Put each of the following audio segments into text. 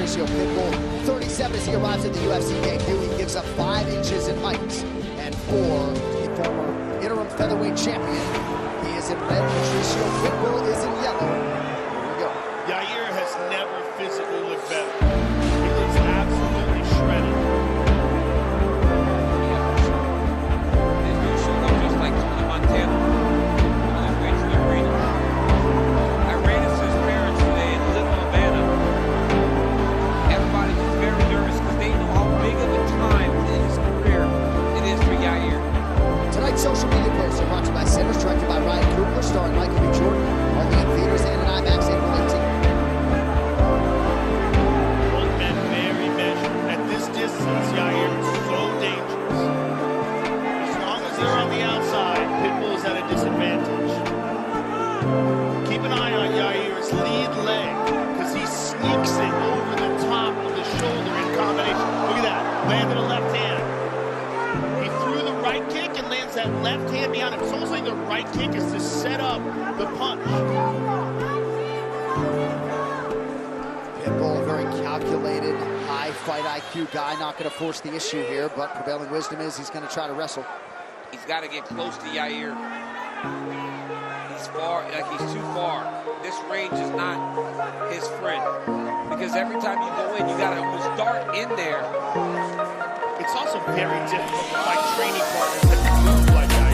Patricio Pitbull. 37 as he arrives at the UFC debut. He gives up 5 inches in height and 4, the former interim featherweight champion. He is in red, Patricio Pitbull is in yellow. Here we go. Yair has never physically looked better. He looks absolutely shredded. His new shoe look just like Tony Montana on his way to the arena. I ran into his parents today in Little Havana. Everybody was very nervous because they know how big of a time in his career it is for Yair. Tonight's social media posts are brought to you by Sinners, directed by Ryan Coogler, starring Michael B. Jordan, only in theaters and in IMAX April 18th. Both men very measured. At this distance, Yair is so dangerous. As long as they're on the outside, Pitbull is at a disadvantage. Keep an eye on Yair's lead leg, because he sneaks it over the top of the shoulder in combination. Look at that. Landed a left hand. He threw the right kick and lands that left hand behind him. It's almost like the right kick is to set up the punch. Pitbull, a very calculated, high fight IQ guy, not going to force the issue here, but prevailing wisdom is he's going to try to wrestle. He's got to get close to Yair. He's far, like he's too far. This range is not his friend. Because every time you go in, you got to almost dart in there. It's also very difficult to find training partners that can move like Yair.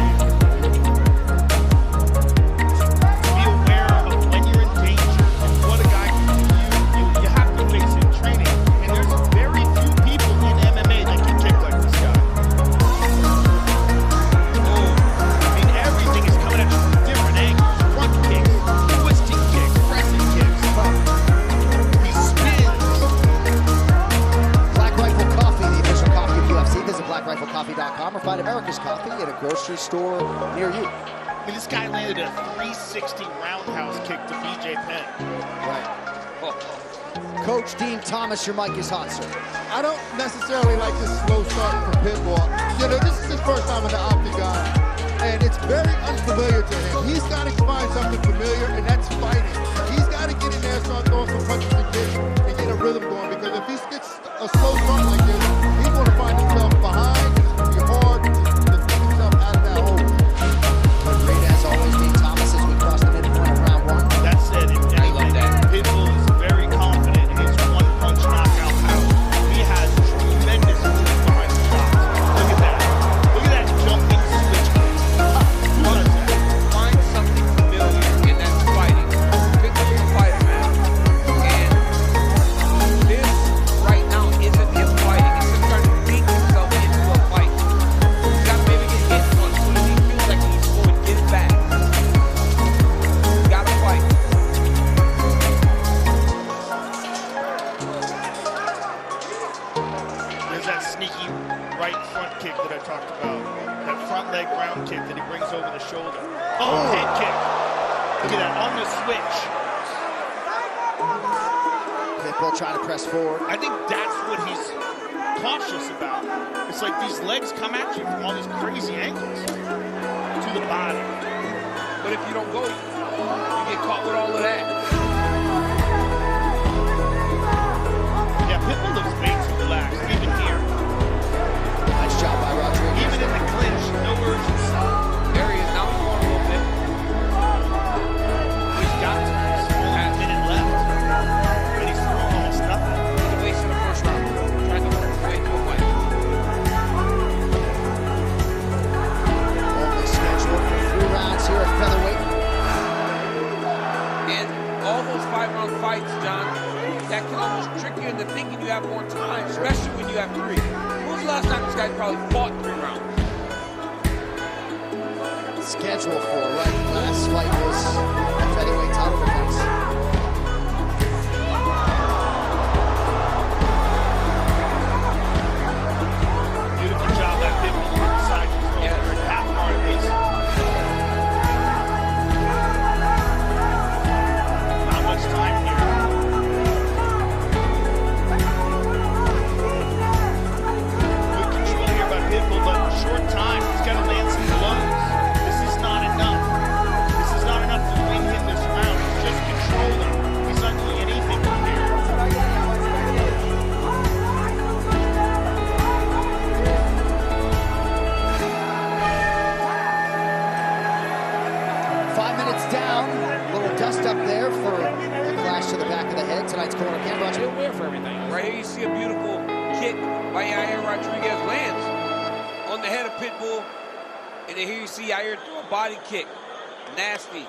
Be aware of when you're in danger and what a guy can do. You have to face it in training. And there's very few people in MMA that can kick like this guy. I mean, everything is coming at you from different angles. Front kicks, twisting kicks, pressing kicks. He spins. Black Rifle Coffee, the official coffee of UFC. Visit blackriflecoffee.com or find America's Coffee at a grocery store near you. I mean, this guy landed a 360 roundhouse kick to BJ Penn. Right. Coach Dean Thomas, your mic is hot, sir. I don't necessarily like this slow start for Pitbull. You know, this is his first time in the octagon, and it's very unfamiliar to him. He's got to find something familiar, and that's fighting. He's got to get in there, start throwing some punches and kicks, and get a rhythm going, because if he gets a slow start like this, he's going to find himself behind, and it's going to be hard to get himself out of that hole. Great as always, Dean Thomas, as we cross the midpoint of round 1. That said, if anything, Pitbull is very confident in his one-punch knockout power. He has tremendous moves behind the shots. Look at that. Look at that jumping switch kick. Who does that? Find something familiar, and that's fighting. Pitbull's a fighter, man. And this right now isn't him fighting. It's him trying to beat himself into a fight. He's got to maybe get hit once so that he feels like he's going to get it back. He's got to fight. There's that sneaky right front kick that I talked about. That front leg round kick that he brings over the shoulder. Oh, head kick. Look at that, on the switch. Pitbull trying to press forward. I think that's what he's cautious about. It's like these legs come at you from all these crazy angles to the body. But if you don't go, you get caught with all of that. Yeah, Pitbull looks way too relaxed, even here. Nice job by Rodriguez. Even in the clinch, no urgency. There he is, now he's going a little bit. He's got to. There's only a minute left. And he's throwing almost nothing. He's wasting the first round. Trying to work his way to a fight. Only scheduled for 3 rounds here at featherweight. And all those 5-round fights, John, that can almost trick you into thinking you have more time, especially when you have 3. When was the last time this guy probably fought 3 rounds? Scheduled for, right? Last fight was featherweight title defense. Beautiful job that Pitbull on the side control. Yeah. They're half guard base. Not much time here. Good control here by Pitbull, but short time. He's got to land some blows. This is not enough. This is not enough to win tonight's corner. Can't watch He'll it. wear for everything. Right here you see a beautiful kick by Yair Rodriguez lands on the head of Pitbull. And then here you see Yair throw a body kick. Nasty.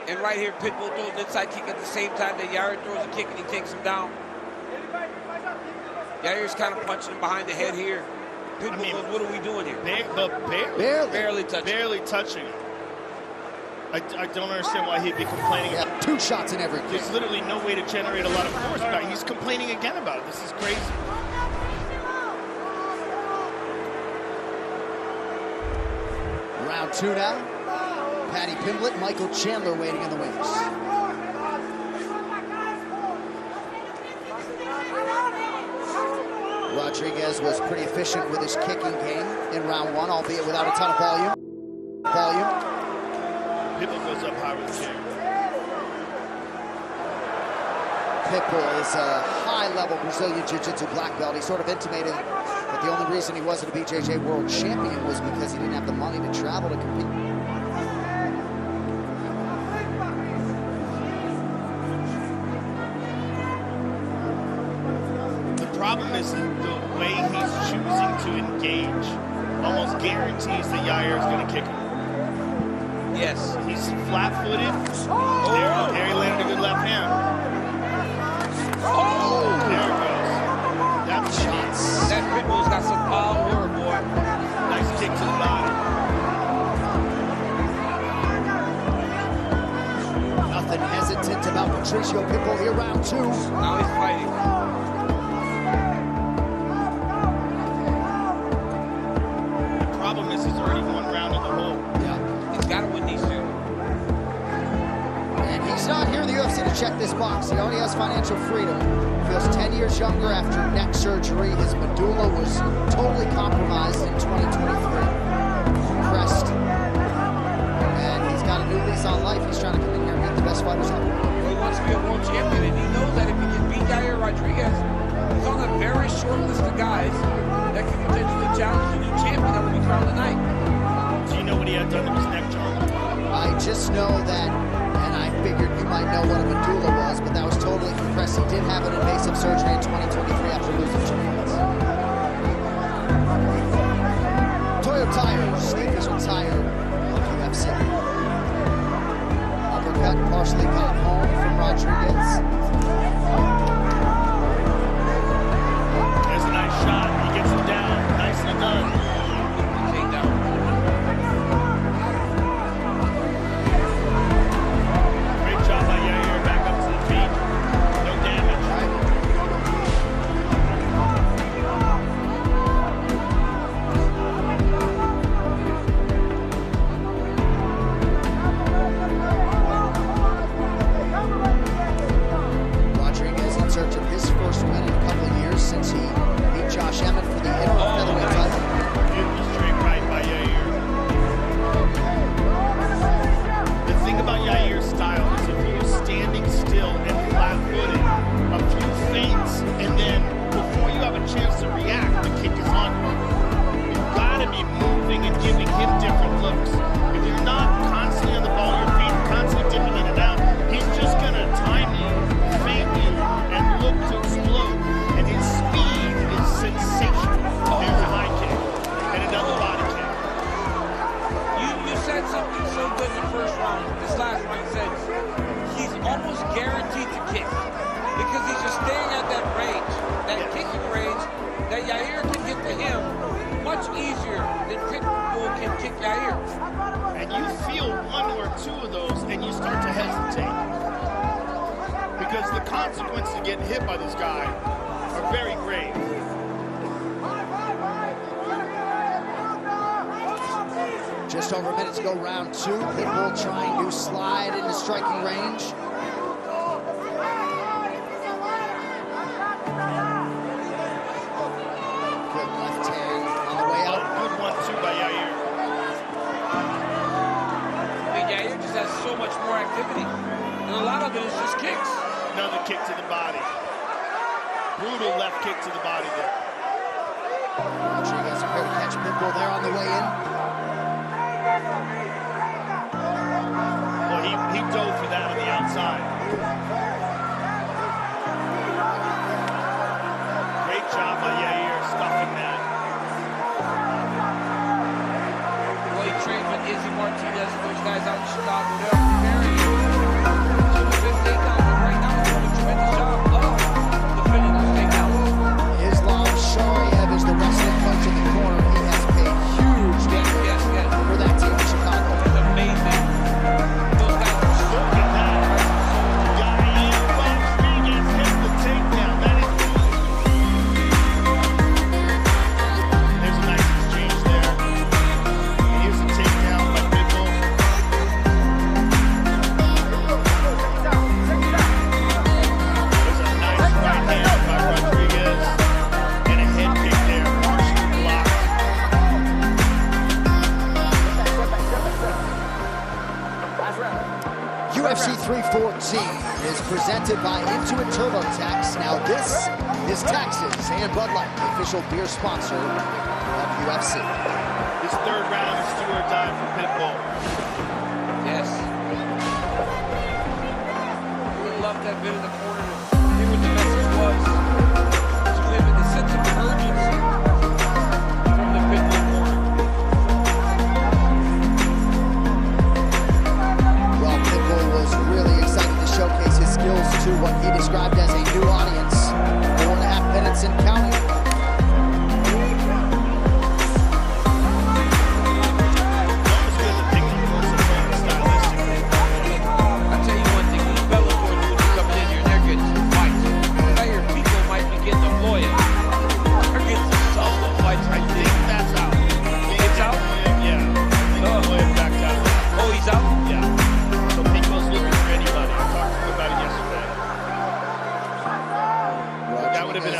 And right here, Pitbull throws an inside kick at the same time that Yair throws a kick and he takes him down. Yair's kind of punching him behind the head here. Pitbull goes, what are we doing here? Barely touching. Barely touching him. I don't understand why he'd be complaining. Yeah, 2 shots in every kick. There's literally no way to generate a lot of force about it. He's complaining again about it. This is crazy. Round 2 now. Patty Pimblett, Michael Chandler waiting in the wings. Rodriguez was pretty efficient with his kicking game in round 1, albeit without a ton of volume. Pitbull goes up high with the kick. Pitbull is a high-level Brazilian Jiu-Jitsu black belt. He sort of intimated that the only reason he wasn't a BJJ world champion was because he didn't have the money to travel to compete. The problem is the way he's choosing to engage almost guarantees that Yair is going to kick him. Yes. He's flat-footed. There he landed a good left hand. Oh! There it goes. That's shots. That Pitbull's got some power, boy. Nice kick to the body. Nothing hesitant about Patricio Pitbull here, round 2. Now he's fighting. The problem is he's already 1 round in the hole. Yeah. He's got to win these 2. And he's not here in the UFC to check this box. He already has financial freedom. Feels 10 years younger after neck surgery. His medulla was totally compromised in 2023. Compressed. And he's got a new lease on life. He's trying to come in here and beat the best fighters ever. Well, he wants to be a world champion, and he knows that if he can beat Yair Rodriguez, he's on a very short list of guys that can potentially challenge the new champion that will be crowned tonight. Do you know what he had done to his neck, John? I just know that, and I figured you might know what a medulla was, but that was totally compressed. He did have an invasive surgery in 2023 after losing 2 points. Toyo Tires, Steve is retired of UFC. Uppercut partially got home from Rodriguez. There's a nice shot. He gets him down. Nicely done. Take down. Great job by Yair. Back up to the feet. No damage. Rodriguez in search of his first win in a couple of years since he beat Josh Emmett for the interim featherweight title. Beautiful straight right by Yair. The thing about Yair's style is if he was standing still and flat-footed, a few feints, and then before you have a chance to react, the kick is on you. You've got to be moving and giving him different looks. If you're not constantly on the ball, your feet constantly dipping in and out, he's just going to time you, feint you, and look to explode. And his speed is sensational. There's a high kick and another body kick. You said something so good in the first round. This last round, you said he's almost guaranteed to kick because he's just staying at that range, that kicking range that Yair can get to him much easier than Pitbull can kick Yair. And you feel 1 or 2 of those and you start to hesitate. Because the consequences of getting hit by this guy are very grave. Just over a minute to go, round 2. Pitbull trying to slide into striking range. Good left hand on the way out. Good 1-2 by Yair. I mean, Yair just has so much more activity, and a lot of it is just kicks. Another kick to the body. Brutal left kick to the body there. Rodriguez prepared to catch Pitbull there on the way in. Well, he dove for that on the outside. is presented by Intuit TurboTax. Now this is Taxes and Bud Light, the official beer sponsor of UFC. This third round is do or die for Pitbull. Yes. We would love that bit in the corner to hear what the message was. To him in the sense of urgency from the Pitbull corner. Well, Pitbull was really excited to showcase his skills to what he described as a new audience. 4.5 minutes and counting.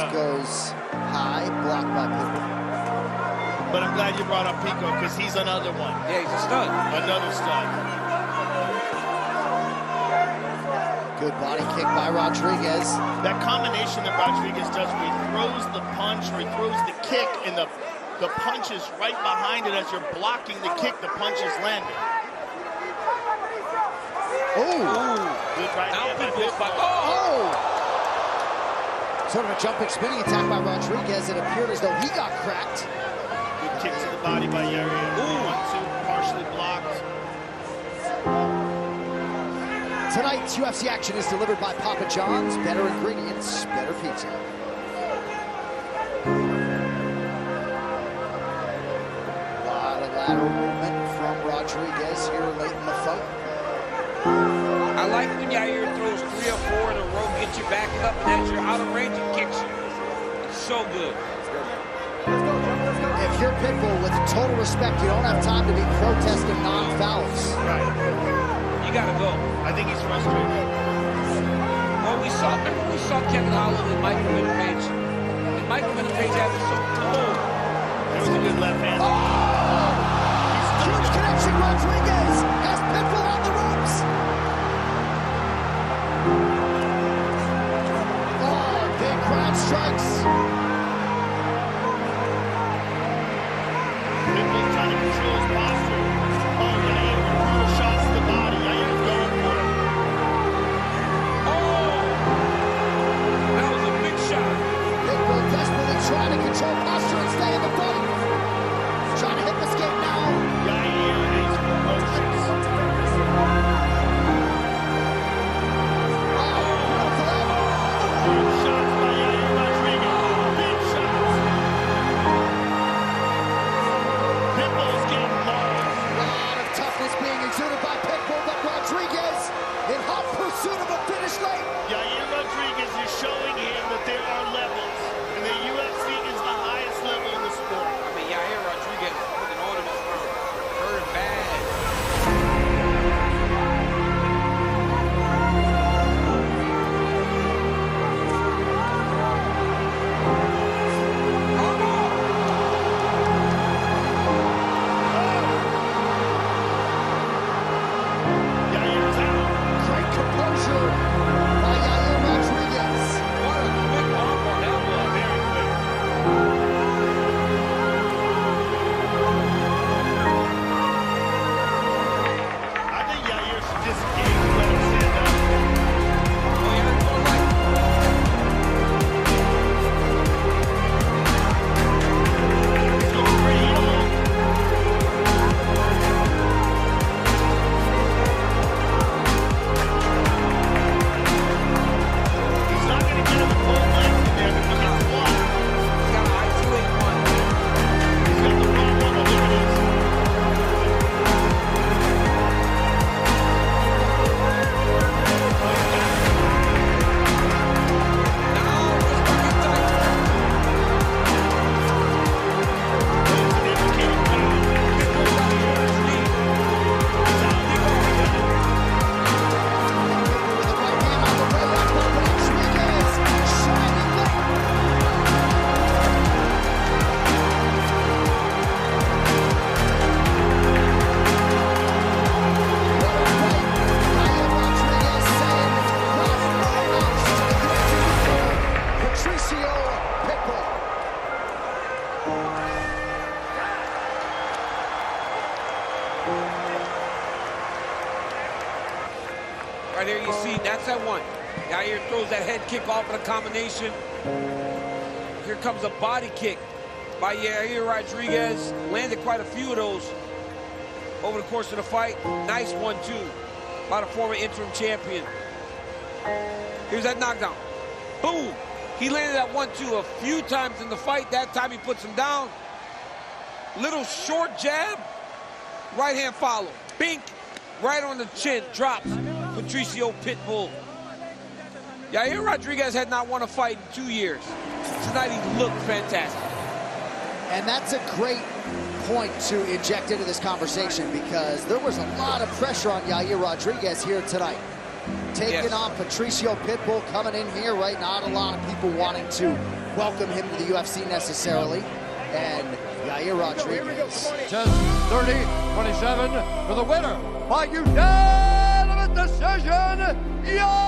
Goes high, blocked by Pitbull. But I'm glad you brought up Pico because he's another one. Yeah, he's a stud. Another stud. Good body kick by Rodriguez. That combination that Rodriguez does where he throws the punch or he throws the kick and the punch is right behind it as you're blocking the kick, the punch is landing. Oh! Good right hand by Pitbull. Oh! Sort of a jumping, spinning attack by Rodriguez. It appeared as though he got cracked. Good kick to the body by Yair. 1-2, partially blocked. Tonight's UFC action is delivered by Papa John's. Better ingredients, better pizza. A lot of lateral movement from Rodriguez here late in the fight. I like when Yair throws 3 or 4 in a row, gets you backing up, and as you're out of range, it kicks you. It's so good. If you're Pitbull, with total respect, you don't have time to be protesting non-fouls. Right. You gotta go. I think he's frustrated. Well, remember we saw Kevin Holland and Michael Winnipeg. And Michael Winnipeg had this so cool. There was a good left hand. Huge connection, Rodriguez has Pitbull on the ropes. Big crowd strikes. Pitbull trying to control his posture. Oh, Yair with brutal shots to the body. Yair's going for it. Oh! That was a big shot. Pitbull desperately trying to control posture and stay in the fight. Trying to hit the skate now. Yair is ferocious. Good shots by Yair Rodriguez. Big shots. Pitbull's getting mauled. Yair throws that head kick off of the combination. Here comes a body kick by Yair Rodriguez. Landed quite a few of those over the course of the fight. Nice 1-2 by the former interim champion. Here's that knockdown. Boom! He landed that 1-2 a few times in the fight. That time he puts him down. Little short jab. Right hand follow. Bink! Right on the chin. Drops Patricio Pitbull. Yair Rodriguez had not won a fight in 2 years. Tonight he looked fantastic. And that's a great point to inject into this conversation because there was a lot of pressure on Yair Rodriguez here tonight. Taking on Patricio Pitbull, coming in here, right? Not a lot of people wanting to welcome him to the UFC necessarily. And Yair Rodriguez. 30-27 for the winner by unanimous decision, Yair!